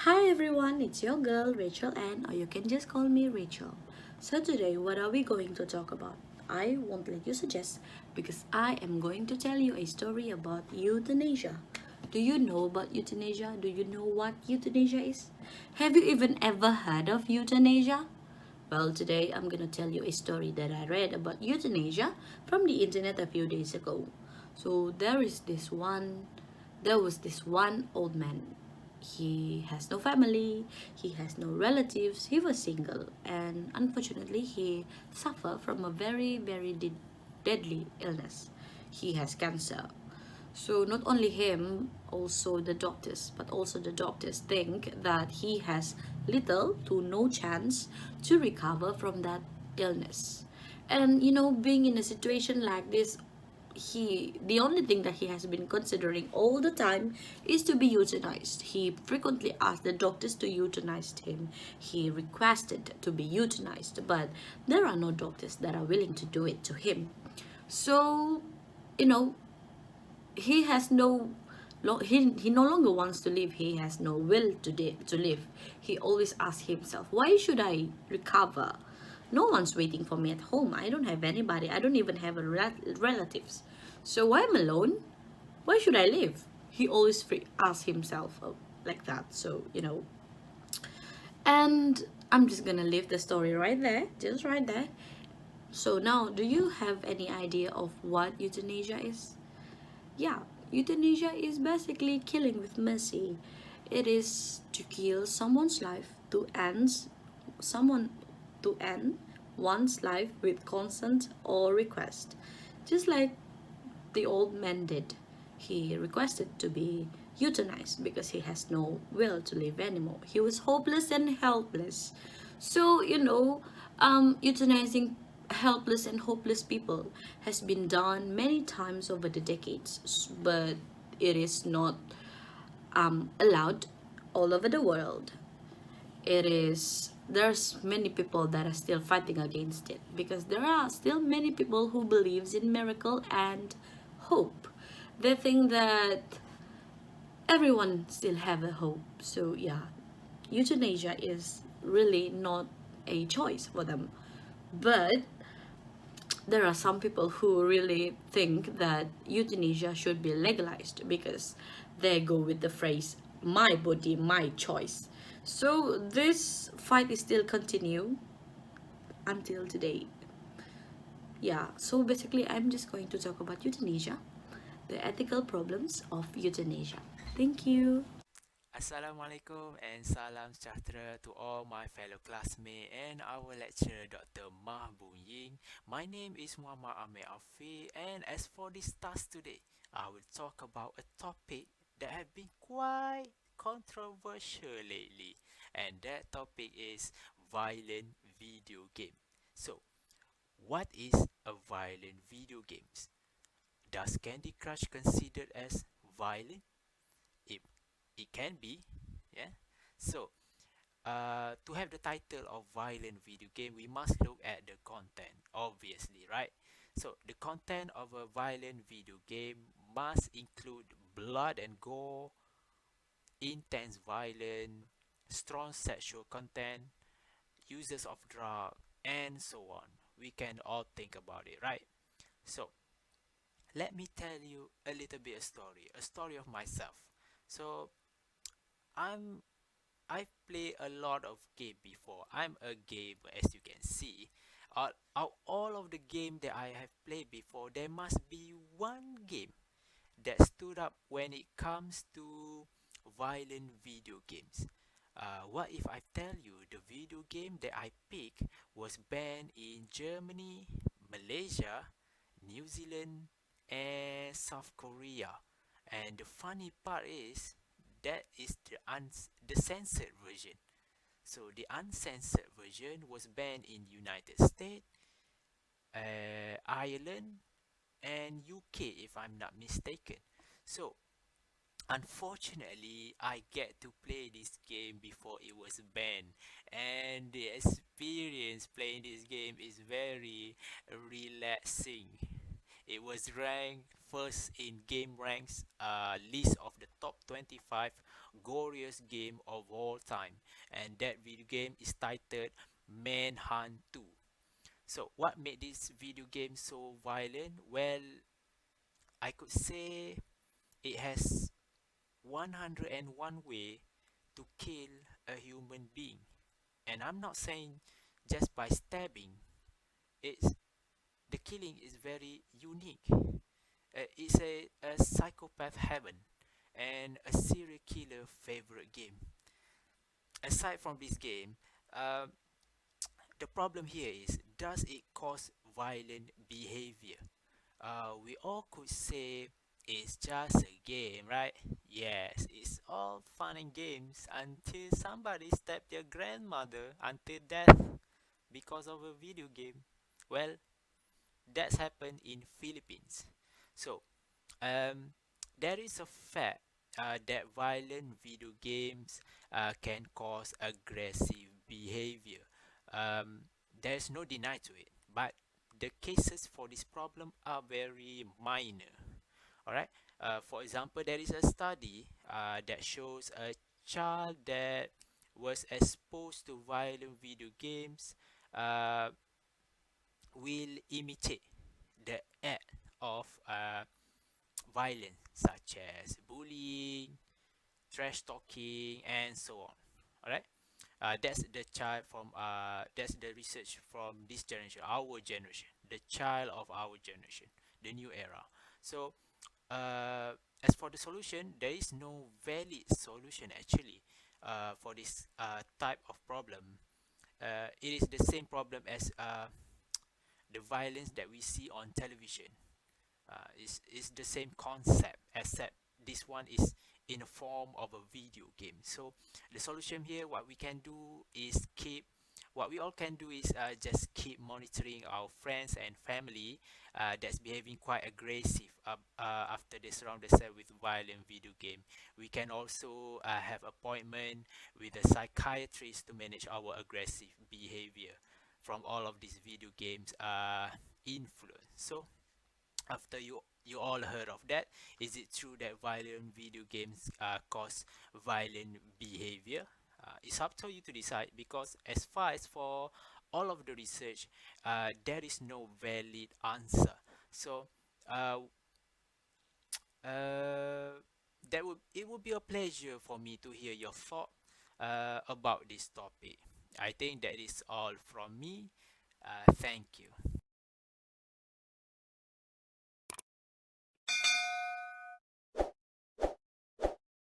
Hi everyone, it's your girl Rachel Ann, or you can just call me Rachel. So today, what are we going to talk about? I won't let you suggest because I am going to tell you a story about euthanasia. Do you know about euthanasia? Do you know what euthanasia is? Have you even ever heard of euthanasia? Well, today I'm gonna tell you a story that I read about euthanasia from the internet a few days ago. So there was this one old man. He has no family, he has no relatives, he was single, and unfortunately, he suffered from a very deadly illness. He has cancer. So not only him, also the doctors, but also the doctors think that he has little to no chance to recover from that illness. And being in a situation like this, the only thing that he has been considering all the time is to be euthanized. He frequently asked the doctors to euthanize him. He requested to be euthanized, but there are no doctors that are willing to do it to him. So, you know, he has no he no longer wants to live. He has no will to live. He always asks himself, why should I recover? No one's waiting for me at home. I don't have anybody. I don't even have relatives. So I'm alone. Why should I live? He always asks himself like that. So and I'm just gonna leave the story right there, just right there. So now, do you have any idea of what euthanasia is? Yeah, euthanasia is basically killing with mercy. It is to kill someone's life someone to end one's life with consent or request. Just like the old man did. He requested to be euthanized because he has no will to live anymore. He was hopeless and helpless. So, euthanizing helpless and hopeless people has been done many times over the decades, but it is not allowed all over the world. There's many people that are still fighting against it because there are still many people who believes in miracle and hope. They think that everyone still have a hope. So yeah, euthanasia is really not a choice for them. But there are some people who really think that euthanasia should be legalized because they go with the phrase my body my choice. So this fight is still continue until today. Yeah, so basically I'm just going to talk about euthanasia, the ethical problems of euthanasia. Thank you. Assalamualaikum and salam sejahtera to all my fellow classmates and our lecturer Dr. Mah Boon Ying. My name is Muhammad Amir Afi, and as for this task today, I will talk about a topic that have been quite controversial lately, and that topic is violent video game. So, what is a violent video games? Does Candy Crush considered as violent? It it can be, yeah. So, to have the title of violent video game, we must look at the content, obviously, right? So, the content of a violent video game must include blood and gore, intense violence, strong sexual content, uses of drug, and so on. We can all think about it, right? So, let me tell you a little bit a story of myself. So, I'm I've played a lot of game before. I'm a gamer, as you can see. Out all of the game that I have played before, there must be one game that stood up when it comes to violent video games. What if I tell you the video game that I picked was banned in Germany, Malaysia, New Zealand, and South Korea? And the funny part is that is the censored version. So the uncensored version was banned in United States, Ireland, and UK, if I'm not mistaken. So unfortunately, I get to play this game before it was banned, and the experience playing this game is very relaxing. It was ranked first in Game Ranks list of the top 25 goriest game of all time, and that video game is titled Manhunt 2. So, what made this video game so violent? Well, I could say it has 101 way to kill a human being. And I'm not saying just by stabbing. It's the killing is very unique. It's a psychopath heaven and a serial killer favorite game. Aside from this game, um, the problem here is, does it cause violent behavior? We all could say it's just a game, right? Yes, it's all fun and games until somebody stabbed their grandmother until death because of a video game. Well, that's happened in Philippines. So, um, there is a fact that violent video games can cause aggressive behavior. There's no deny to it, but the cases for this problem are very minor. All right. For example, there is a study that shows a child that was exposed to violent video games uh, will imitate the act of violence, such as bullying, trash talking, and so on. All right. That's the child from that's the research from this generation, our generation, the child of our generation, the new era. So, uh, as for the solution, there is no valid solution actually for this type of problem. It is the same problem as the violence that we see on television. Is the same concept, except this one is in the form of a video game. So the solution here, what we can do is keep what we all can do is just keep monitoring our friends and family that's behaving quite aggressive after they surround themselves with violent video game. We can also have appointment with a psychiatrist to manage our aggressive behavior from all of these video games influence. So after you all heard of that, is it true that violent video games cause violent behavior? It's up to you to decide, because as far as for all of the research, there is no valid answer. So uh, that would it would be a pleasure for me to hear your thought about this topic. I think that is all from me. Thank you.